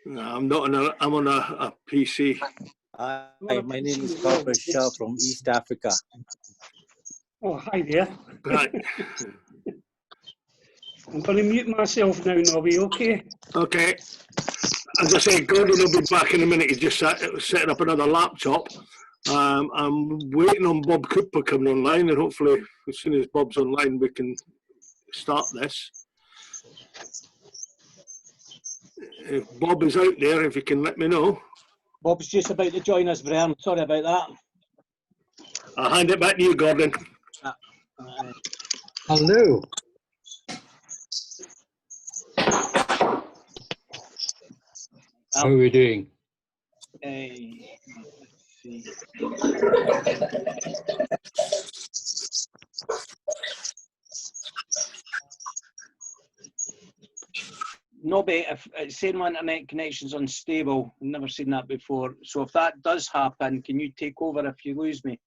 No, I'm not on I'm on a PC. Hi, my name is Carver Shah from East Africa. Oh, hi there. Right. I'm going to mute myself now, Nobby, okay? Okay. As I say, Gordon will be back in a minute. He's just setting up another laptop. I'm waiting on Bob Cooper coming online, and hopefully as soon as Bob's online we can start this. If Bob is out there, if you can let me know. Bob's just about to join us, Brian. Sorry about that. I'll hand it back to you, Gordon. Hello. How are we doing? Let's see. Nobby, if it's saying my internet connection's unstable, I've never seen that before. So if that does happen, can you take over if you lose me?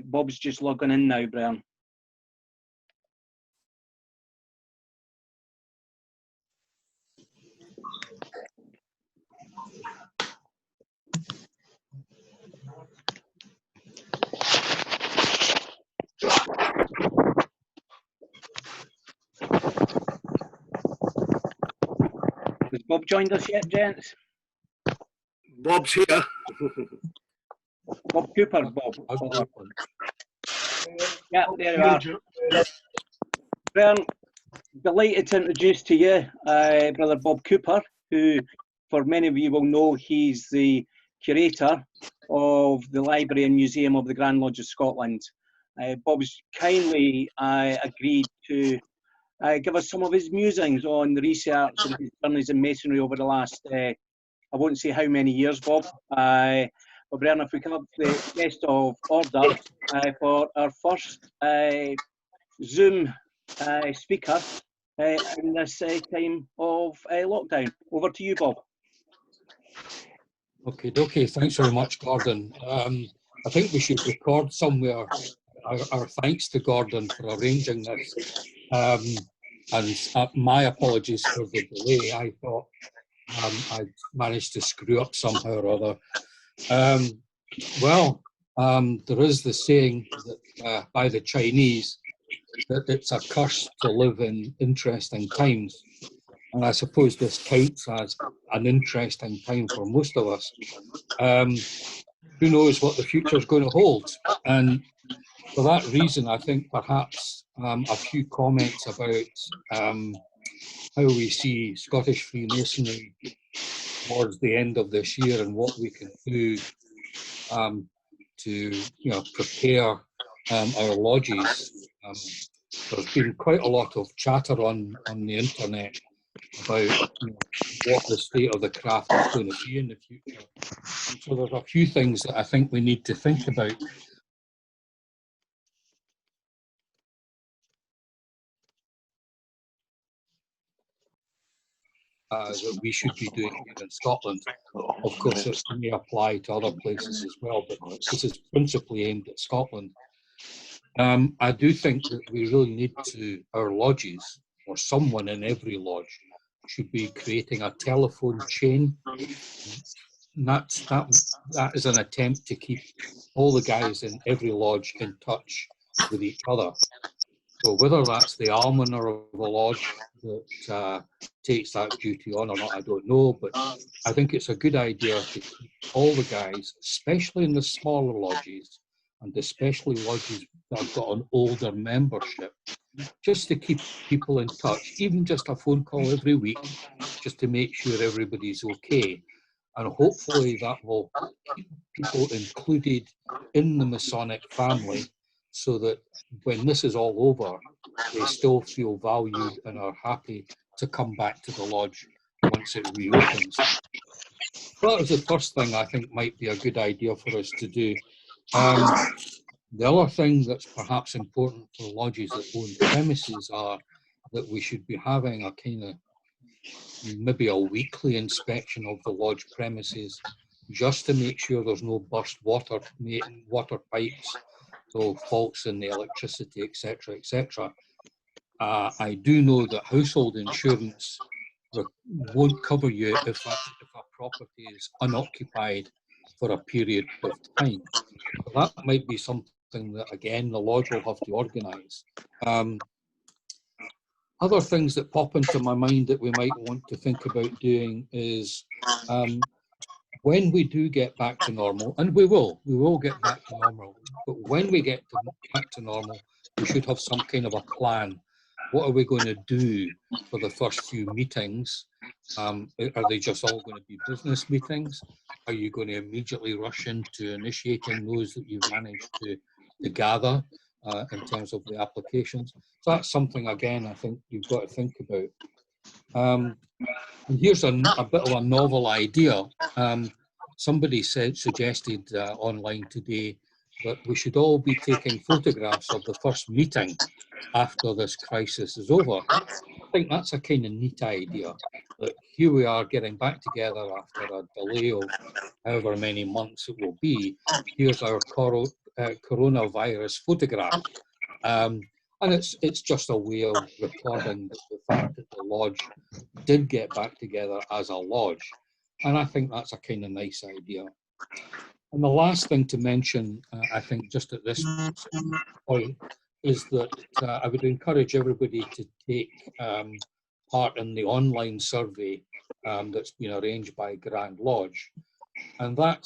Bob's just logging in now, Brian. Has Bob joined us yet, gents? Bob's here. Bob Cooper, Bob. Yeah, there you are. Brian, delighted to introduce to you Brother Bob Cooper, who, for many of you will know, he's the curator of the Library and Museum of the Grand Lodge of Scotland. Bob's kindly agreed to give us some of his musings on the research and his journeys in Masonry over the last, I won't say how many years, Bob. But Brian, if we come up to the best of order for our first Zoom speaker in this time of lockdown. Over to you, Bob. Okay, thanks very much, Gordon. I think we should record somewhere our thanks to Gordon for arranging this. And my apologies for the delay. I thought I managed to screw up somehow or other. There is the saying that, by the Chinese, that it's a curse to live in interesting times. And I suppose this counts as an interesting time for most of us. Who knows what the future is going to hold? And for that reason, I think perhaps a few comments about how we see Scottish Freemasonry towards the end of this year and what we can do to prepare our lodges. There's been quite a lot of chatter on the internet about what the state of the craft is going to be in the future. And so there's a few things that I think we need to think about. That we should be doing here in Scotland. Of course, it may apply to other places as well, but this is principally aimed at Scotland. I do think that we really need to, our lodges, or someone in every lodge, should be creating a telephone chain. And that is an attempt to keep all the guys in every lodge in touch with each other. So whether that's the almoner of the lodge that takes that duty on or not, I don't know, but I think it's a good idea to keep all the guys, especially in the smaller lodges, and especially lodges that have got an older membership, just to keep people in touch, even just a phone call every week, just to make sure everybody's okay. And hopefully that will keep people included in the Masonic family, so that when this is all over, they still feel valued and are happy to come back to the lodge once it reopens. That was the first thing I think might be a good idea for us to do. The other thing that's perhaps important for lodges that own premises are that we should be having a kind of maybe a weekly inspection of the lodge premises, just to make sure there's no burst water pipes, no faults in the electricity, etc., etc. I do know that household insurance won't cover you if a property is unoccupied for a period of time. So that might be something that, again, the lodge will have to organise. Other things that pop into my mind that we might want to think about doing is when we do get back to normal, and we will get back to normal, but when we get back to normal, we should have some kind of a plan. What are we going to do for the first few meetings? Are they just all going to be business meetings? Are you going to immediately rush into initiating those that you've managed to gather in terms of the applications? So that's something, again, I think you've got to think about. And here's a bit of a novel idea. Somebody suggested online today that we should all be taking photographs of the first meeting after this crisis is over. I think that's a kind of neat idea, that here we are getting back together after a delay of however many months it will be. Here's our coronavirus photograph. And it's just a way of recording the fact that the lodge did get back together as a lodge. And I think that's a kind of nice idea. And the last thing to mention, I think, just at this point, is that I would encourage everybody to take part in the online survey that's been arranged by Grand Lodge. And that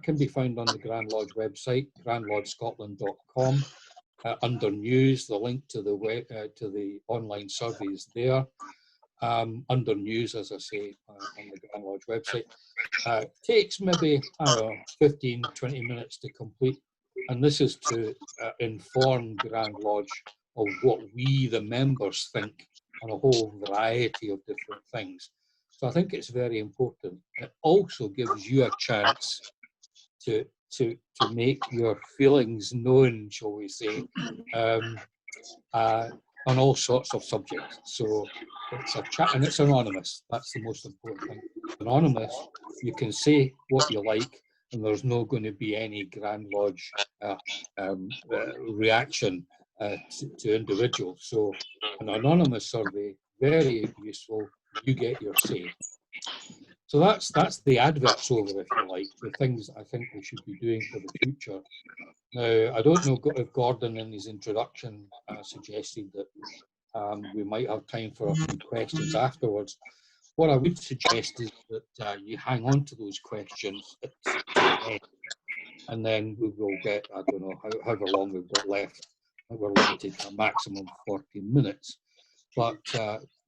can be found on the Grand Lodge website, grandlodgescotland.com. Under news, the link to the online survey is there. Under news, as I say, on the Grand Lodge website. Takes maybe, I don't know, 15, 20 minutes to complete. And this is to inform Grand Lodge of what we, the members, think on a whole variety of different things. So I think it's very important. It also gives you a chance to make your feelings known, shall we say, on all sorts of subjects. So it's a chat, and it's anonymous. That's the most important thing. Anonymous, you can say what you like, and there's not going to be any Grand Lodge reaction to individuals. So an anonymous survey, very useful. You get your say. So that's the adverts over, if you like, the things I think we should be doing for the future. Now, I don't know if Gordon in his introduction suggested that we might have time for a few questions afterwards. What I would suggest is that you hang on to those questions at the end, and then we will get, I don't know, however long we've got left. We're limited to a maximum of 40 minutes. But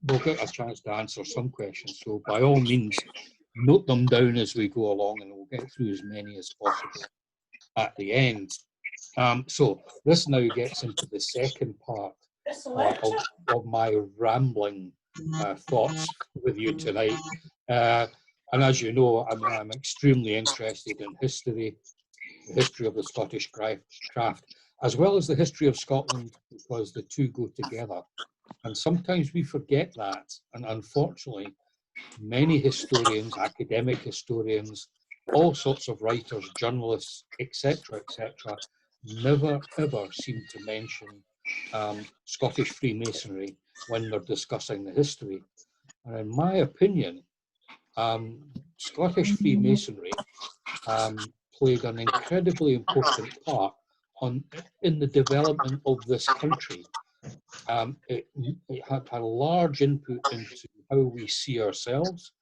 we'll get a chance to answer some questions. So by all means, note them down as we go along, and we'll get through as many as possible at the end. So this now gets into the second part of my rambling thoughts with you tonight. And as you know, I'm extremely interested in history, the history of the Scottish craft, as well as the history of Scotland, because the two go together. And sometimes we forget that. And unfortunately, many historians, academic historians, all sorts of writers, journalists, etc., never ever seem to mention Scottish Freemasonry when they're discussing the history. And in my opinion, Scottish Freemasonry played an incredibly important part in the development of this country. It had a large input into how we see ourselves,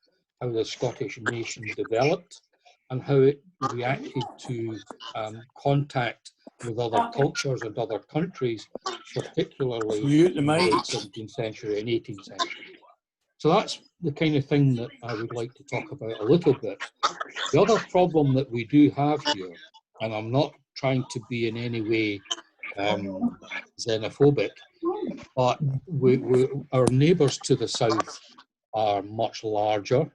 how the Scottish nation developed, and how it reacted to contact with other cultures and other countries, particularly in the late 17th century and 18th century. So that's the kind of thing that I would like to talk about a little bit. The other problem that we do have here, and I'm not trying to be in any way xenophobic, but our neighbours to the south are much larger.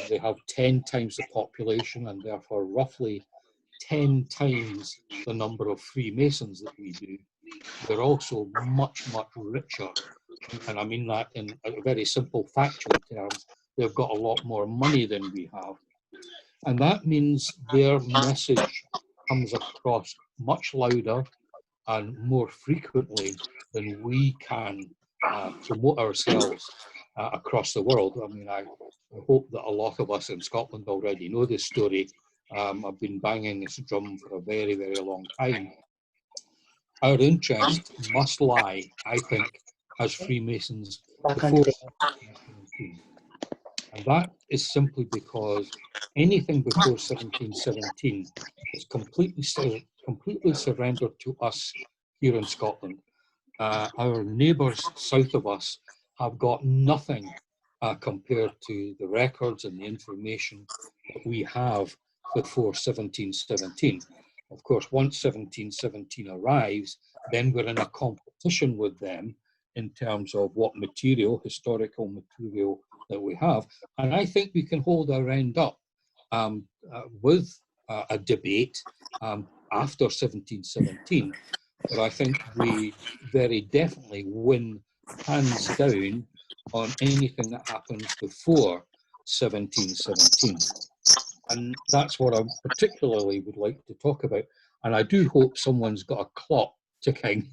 They have 10 times the population, and therefore roughly 10 times the number of Freemasons that we do. They're also much, much richer. And I mean that in a very simple factual terms. They've got a lot more money than we have. And that means their message comes across much louder and more frequently than we can promote ourselves. across the world. I mean, I hope that a lot of us in Scotland already know this story. I've been banging this drum for a very, very long time. Our interest must lie, I think, as Freemasons before 1717. And that is simply because anything before 1717 is completely surrendered to us here in Scotland. Our neighbours south of us have got nothing compared to the records and the information that we have before 1717. Of course, once 1717 arrives, then we're in a competition with them in terms of what material, historical material that we have. And I think we can hold our end up with a debate after 1717, but I think we very definitely win hands down on anything that happens before 1717. And that's what I particularly would like to talk about. And I do hope someone's got a clock ticking,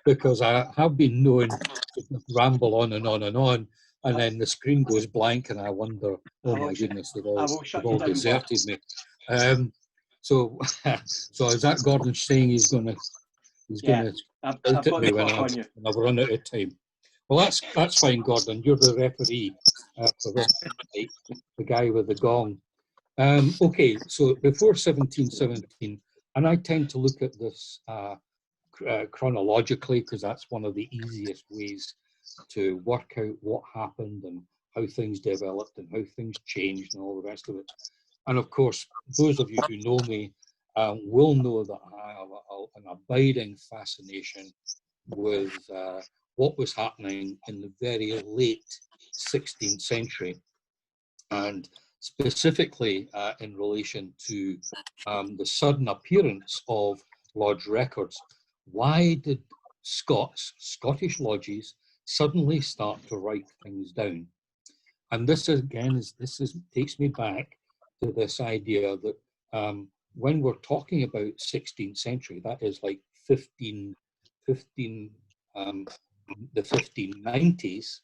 because I have been known to ramble on and on and on, and then the screen goes blank and I wonder, oh my goodness, they've all deserted me. So is that Gordon saying he's going to I've out at got me the when clock on you. I've run out of time? Well, that's fine, Gordon. You're the referee for this night, the guy with the gong. Okay, so before 1717, and I tend to look at this chronologically, because that's one of the easiest ways to work out what happened and how things developed and how things changed and all the rest of it. And of course, those of you who know me will know that I have an abiding fascination with what was happening in the very late 16th century, and specifically in relation to the sudden appearance of lodge records. Why did Scottish lodges suddenly start to write things down? And this again takes me back to this idea that when we're talking about 16th century, that is like the 1590s,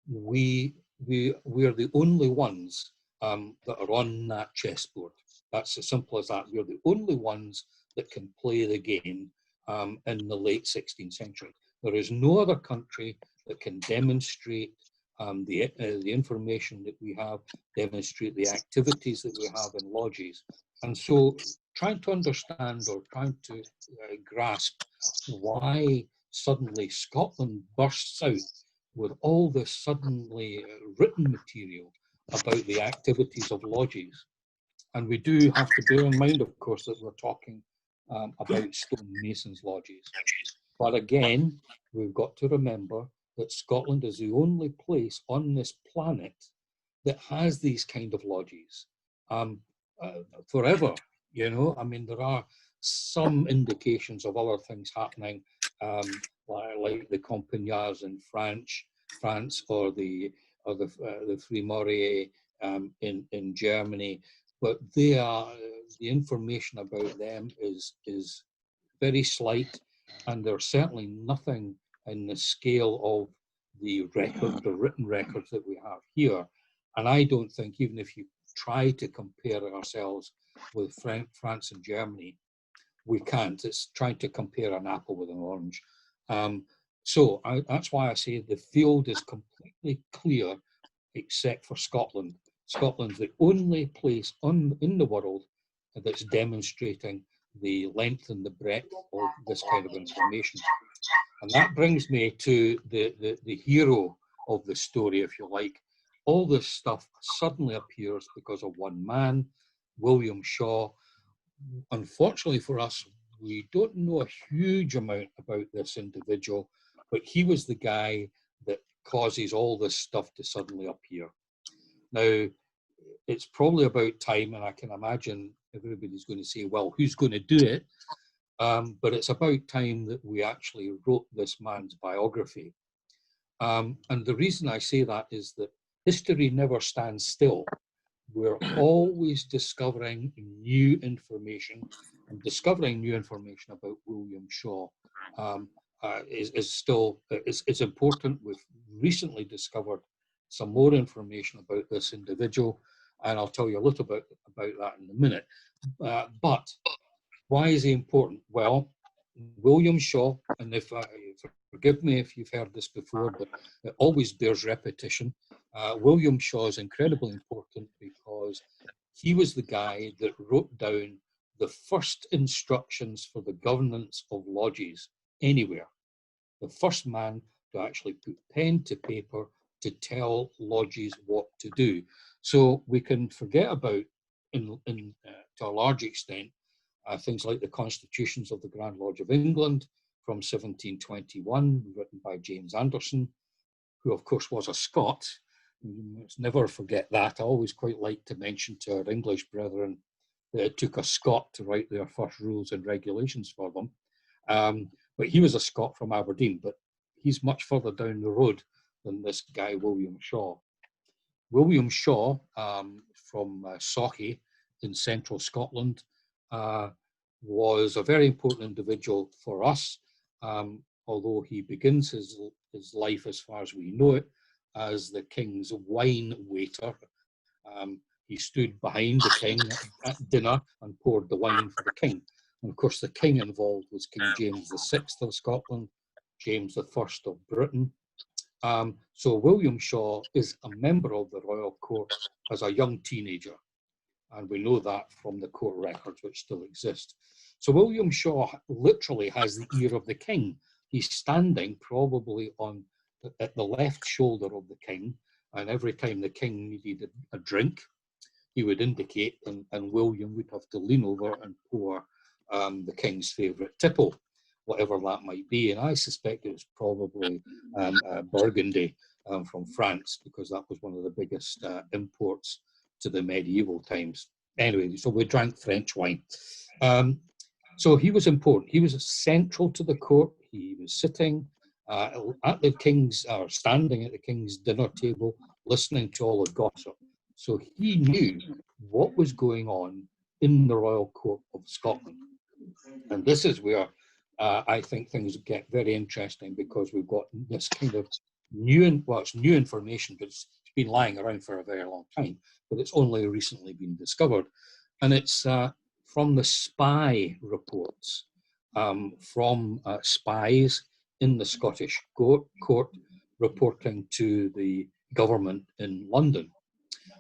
we're the only ones that are on that chessboard. That's as simple as that. We're the only ones that can play the game in the late 16th century. There is no other country that can demonstrate the information that we have, demonstrate the activities that we have in lodges. And so trying to understand or trying to grasp why suddenly Scotland bursts out with all this suddenly written material about the activities of lodges. And we do have to bear in mind, of course, that we're talking about stonemasons lodges. But again, we've got to remember that Scotland is the only place on this planet that has these kind of lodges forever. You know, I mean, there are some indications of other things happening, like the Compagnards in France, or the Freemasonry in Germany, but they are the information about them is very slight, and there's certainly nothing in the scale of the written records that we have here. And I don't think, even if you try to compare ourselves with France and Germany, we can't. It's trying to compare an apple with an orange. So that's why I say the field is completely clear, except for Scotland. Scotland's the only place in the world that's demonstrating the length and the breadth of this kind of information. And that brings me to the hero of the story, if you like. All this stuff suddenly appears because of one man, William Shaw. Unfortunately for us, we don't know a huge amount about this individual, but he was the guy that causes all this stuff to suddenly appear. Now, it's probably about time, and I can imagine everybody's going to say, well, who's going to do it? But it's about time that we actually wrote this man's biography. And the reason I say that is that history never stands still. We're always discovering new information, and discovering new information about William Shaw is important. We've recently discovered some more information about this individual, and I'll tell you a little bit about that in a minute. But why is he important? Well, William Shaw, and forgive me if you've heard this before, but it always bears repetition. William Shaw is incredibly important because he was the guy that wrote down the first instructions for the governance of lodges anywhere. The first man to actually put pen to paper to tell lodges what to do. So we can forget about, to a large extent, things like the constitutions of the Grand Lodge of England from 1721, written by James Anderson, who of course was a Scot. Let's never forget that. I always quite like to mention to our English brethren that it took a Scot to write their first rules and regulations for them. But he was a Scot from Aberdeen, but he's much further down the road than this guy, William Shaw. William Shaw from Sauchie in central Scotland was a very important individual for us, although he begins his life, as far as we know it, as the king's wine waiter. He stood behind the king at dinner and poured the wine for the king. And of course, the king involved was King James VI of Scotland, James I of Britain. So William Shaw is a member of the royal court as a young teenager. And we know that from the court records, which still exist. So William Shaw literally has the ear of the king. He's standing probably at the left shoulder of the king. And every time the king needed a drink, he would indicate, and William would have to lean over and pour the king's favourite tipple, whatever that might be. And I suspect it was probably Burgundy from France, because that was one of the biggest imports to the medieval times. Anyway, so we drank French wine. So he was important. He was central to the court. He was sitting at the king's, or standing at the king's dinner table, listening to all the gossip. So he knew what was going on in the royal court of Scotland. And this is where I think things get very interesting, because we've got this kind of it's new information, but it's been lying around for a very long time, but it's only recently been discovered. And it's from the spy reports, from spies in the Scottish court reporting to the government in London.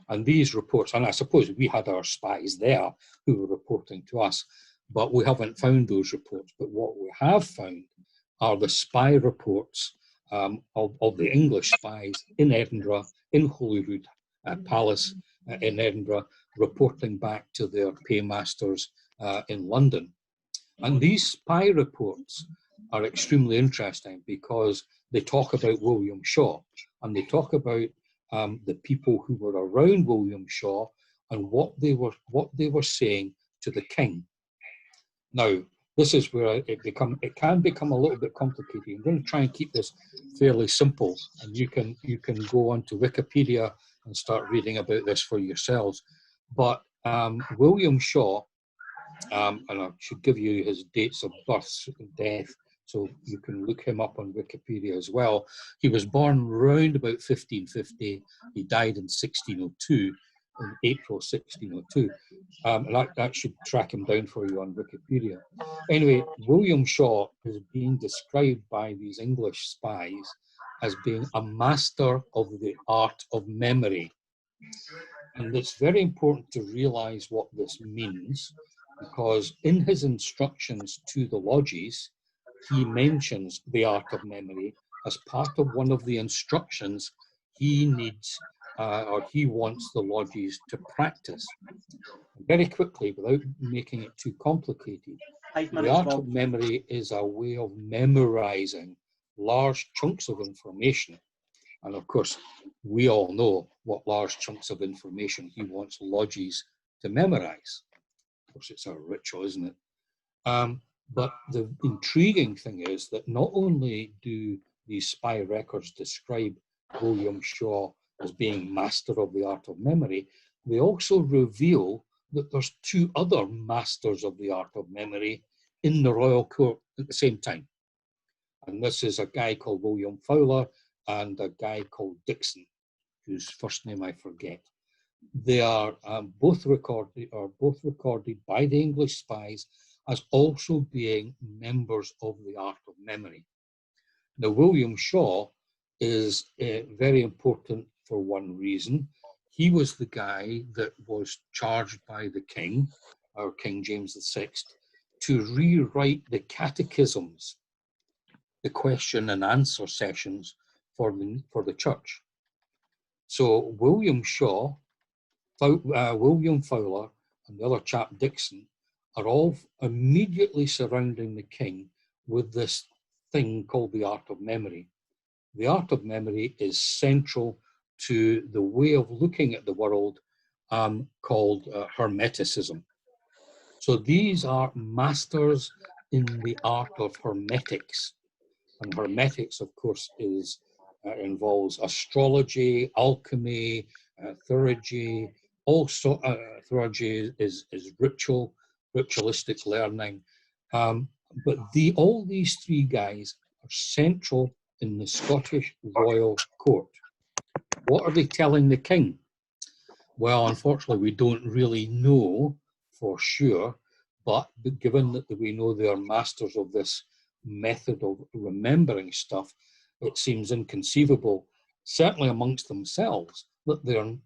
And these reports, and I suppose we had our spies there who were reporting to us, but we haven't found those reports. But what we have found are the spy reports of the English spies in Edinburgh, in Holyrood Palace in Edinburgh, reporting back to their paymasters in London. And these spy reports are extremely interesting, because they talk about William Shaw, and they talk about the people who were around William Shaw and what they were saying to the king. Now, this is where it can become a little bit complicated. I'm going to try and keep this fairly simple, and you can go onto Wikipedia and start reading about this for yourselves. But William Shaw, and I should give you his dates of birth and death, so you can look him up on Wikipedia as well. He was born around about 1550. He died in 1602, in April 1602. And that should track him down for you on Wikipedia. Anyway, William Shaw is being described by these English spies as being a master of the art of memory. And it's very important to realise what this means, because in his instructions to the lodges, he mentions the art of memory as part of one of the instructions he needs or he wants the lodges to practice. Very quickly, without making it too complicated, the art of memory is a way of memorizing large chunks of information. And of course, we all know what large chunks of information he wants lodges to memorize. Of course, it's a ritual, isn't it? But the intriguing thing is that not only do these spy records describe William Shaw as being master of the art of memory, they also reveal that there's two other masters of the art of memory in the royal court at the same time. And this is a guy called William Fowler and a guy called Dixon, whose first name I forget. They are both recorded by the English spies as also being members of the Art of Memory. Now, William Shaw is very important for one reason. He was the guy that was charged by the King, or King James VI, to rewrite the catechisms, the question and answer sessions for the church. So William Shaw, William Fowler, and the other chap Dixon are all immediately surrounding the King with this thing called the Art of Memory. The Art of Memory is central to the way of looking at the world called Hermeticism. So these are masters in the art of hermetics. And hermetics, of course, involves astrology, alchemy, theurgy. Also, theurgy is ritualistic learning. But all these three guys are central in the Scottish royal court. What are they telling the king? Well, unfortunately, we don't really know for sure, but given that we know they are masters of this method of remembering stuff, it seems inconceivable, certainly amongst themselves, that they're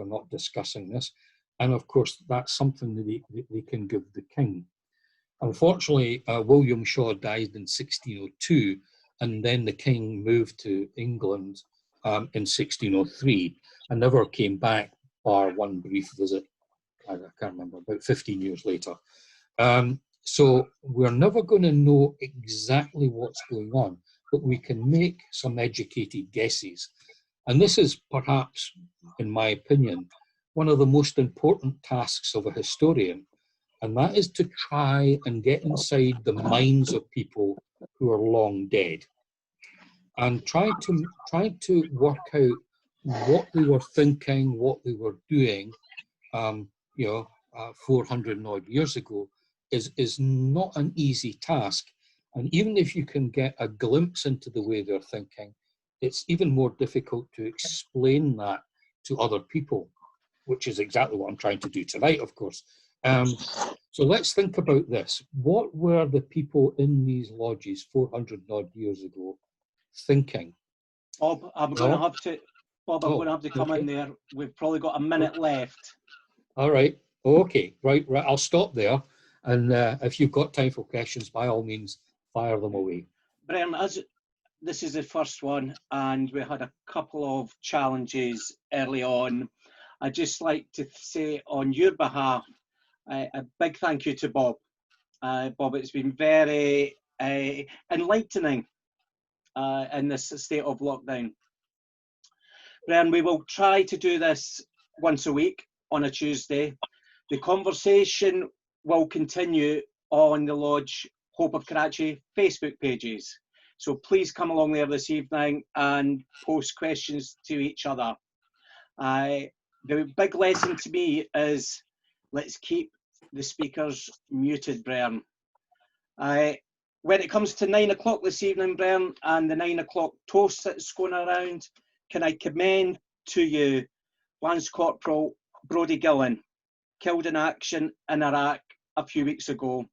not discussing this. And of course, that's something that they can give the king. Unfortunately, William Shaw died in 1602, and then the king moved to England in 1603 and never came back, bar one brief visit, I can't remember, about 15 years later. So we're never going to know exactly what's going on, but we can make some educated guesses. And this is perhaps, in my opinion, one of the most important tasks of a historian, and that is to try and get inside the minds of people who are long dead and try to work out what they were thinking, what they were doing, 400 and odd years ago, is not an easy task. And even if you can get a glimpse into the way they're thinking, it's even more difficult to explain that to other people, which is exactly what I'm trying to do tonight, of course. So let's think about this. What were the people in these lodges 400 odd years ago thinking? Bob, I'm going to have to come in there. We've probably got a minute left. All right. Okay. Right. I'll stop there. And if you've got time for questions, by all means, fire them away. Brian, as this is the first one, and we had a couple of challenges early on, I'd just like to say on your behalf, a big thank you to Bob. Bob, it's been very enlightening in this state of lockdown. Brian, we will try to do this once a week on a Tuesday. The conversation will continue on the Lodge Hope of Karachi Facebook pages. So please come along there this evening and post questions to each other. The big lesson to me is let's keep the speakers muted, Brian. When it comes to 9 o'clock this evening, Brian, and the 9 o'clock toast that's going around, can I commend to you Lance Corporal Brodie Gillen, killed in action in Iraq a few weeks ago,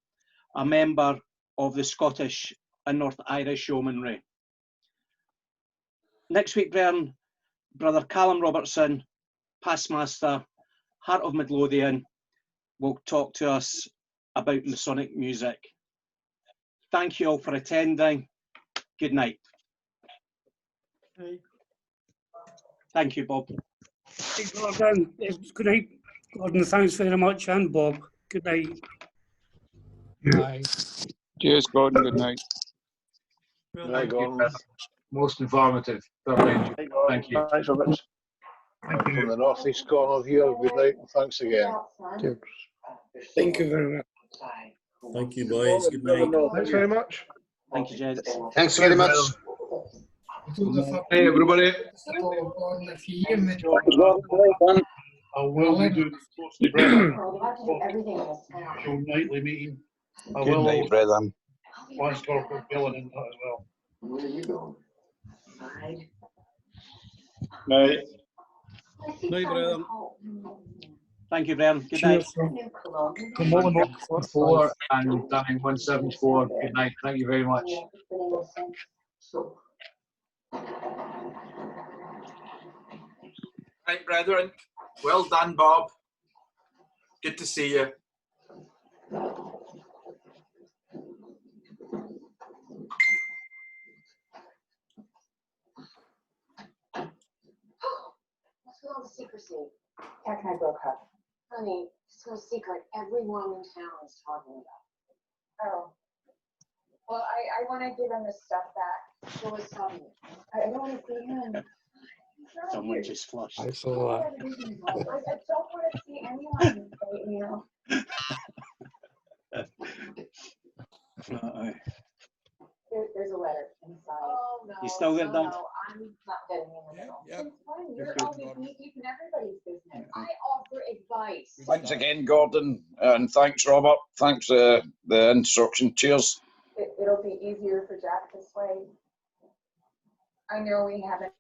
a member of the Scottish and North Irish Yeomanry. Next week, Brian, Brother Callum Robertson, past master, Heart of Midlothian, will talk to us about Masonic music. Thank you all for attending. Good night. Thank you, Bob. Hey, Gordon. Good night, Gordon. Thanks very much, and Bob. Good night. Bye. Cheers, Gordon. Good night. Right, Gordon. Most informative. Thank you. Thanks very much. From the northeast corner here, good night and thanks again. Cheers. Thank you very much. Thank you, boys. Good night. Thanks very much. Thank you, gents. Thanks very much. Hey, everybody. I will be doing mostly usual nightly meeting. I Good will night, brethren. Lance Corporal Gillen in that as well. Night. Night, Brian. Thank you, Brian. Good night. Cheers from all the 4 and Danning 174. Good night. Thank you very much. Right, brethren. Well done, Bob. Good to see you. What's with all the secrecy? Cat and I broke up. Honey, it's no secret. Everyone in town is talking about it. Oh. Well, I want to give him his stuff back. So was telling me. I don't want to see him. Someone just flushed. I don't want to see anyone, you know. There's a letter inside. Oh, no. You still get that? No, I'm not getting in the middle. Yep. It's fine. You're always keeping everybody's business. I offer advice. Thanks again, Gordon, and thanks, Robert. Thanks for the instruction. Cheers. It'll be easier for Jack this way. I know we haven't